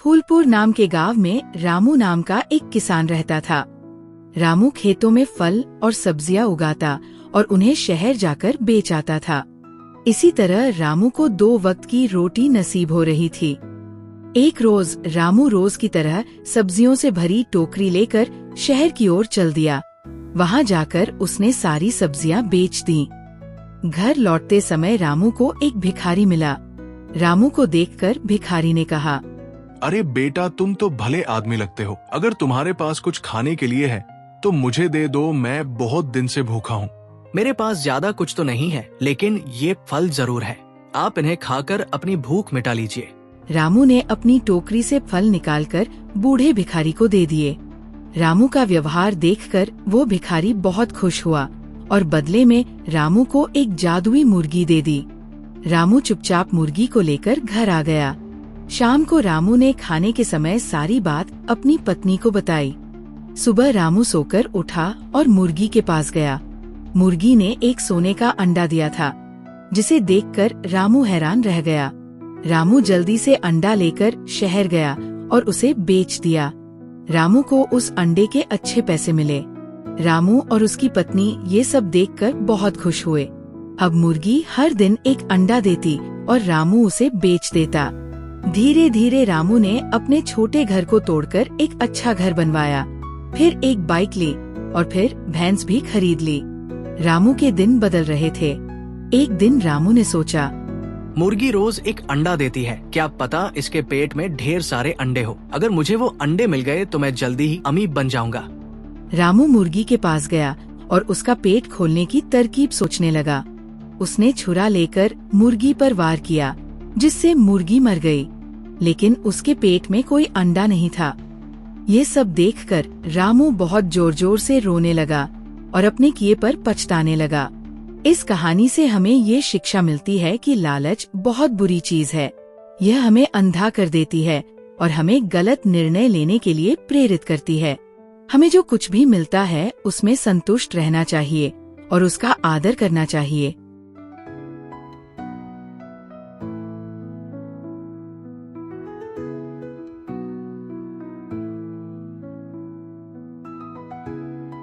फूलपुर नाम के गांव में रामू नाम का एक किसान रहता था। रामू खेतों में फल और सब्जियां उगाता और उन्हें शहर जाकर बेच आता था। इसी तरह रामू को 2 वक्त की रोटी नसीब हो रही थी। एक रोज रामू रोज की तरह सब्जियों से भरी टोकरी लेकर शहर की ओर चल दिया। वहां जाकर उसने सारी सब्जियां बेच दी। घर लौटते समय रामू को एक भिखारी मिला। रामू को देखकर भिखारी ने कहा, अरे बेटा, तुम तो भले आदमी लगते हो। अगर तुम्हारे पास कुछ खाने के लिए है तो मुझे दे दो, मैं बहुत दिन से भूखा हूँ। मेरे पास ज्यादा कुछ तो नहीं है, लेकिन ये फल जरूर है। आप इन्हें खाकर अपनी भूख मिटा लीजिए। रामू ने अपनी टोकरी से फल निकालकर बूढ़े भिखारी को दे दिए। रामू का व्यवहार देखकर वो भिखारी बहुत खुश हुआ और बदले में रामू को एक जादुई मुर्गी दे दी। रामू चुपचाप मुर्गी को लेकर घर आ गया। शाम को रामू ने खाने के समय सारी बात अपनी पत्नी को बताई। सुबह रामू सोकर उठा और मुर्गी के पास गया। मुर्गी ने एक सोने का अंडा दिया था, जिसे देखकर रामू हैरान रह गया। रामू जल्दी से अंडा लेकर शहर गया और उसे बेच दिया। रामू को उस अंडे के अच्छे पैसे मिले। रामू और उसकी पत्नी ये सब देखकर बहुत खुश हुए। अब मुर्गी हर दिन एक अंडा देती और रामू उसे बेच देता। धीरे धीरे रामू ने अपने छोटे घर को तोड़कर एक अच्छा घर बनवाया, फिर एक बाइक ली और फिर भैंस भी खरीद ली। रामू के दिन बदल रहे थे। एक दिन रामू ने सोचा, मुर्गी रोज एक अंडा देती है, क्या पता इसके पेट में ढेर सारे अंडे हो। अगर मुझे वो अंडे मिल गए तो मैं जल्दी ही अमीर बन जाऊंगा। रामू मुर्गी के पास गया और उसका पेट खोलने की तरकीब सोचने लगा। उसने छुरा लेकर मुर्गी पर वार किया, जिससे मुर्गी मर गई, लेकिन उसके पेट में कोई अंडा नहीं था। ये सब देखकर रामू बहुत जोर जोर से रोने लगा और अपने किए पर पछताने लगा। इस कहानी से हमें ये शिक्षा मिलती है कि लालच बहुत बुरी चीज है। यह हमें अंधा कर देती है और हमें गलत निर्णय लेने के लिए प्रेरित करती है। हमें जो कुछ भी मिलता है उसमें संतुष्ट रहना चाहिए और उसका आदर करना चाहिए।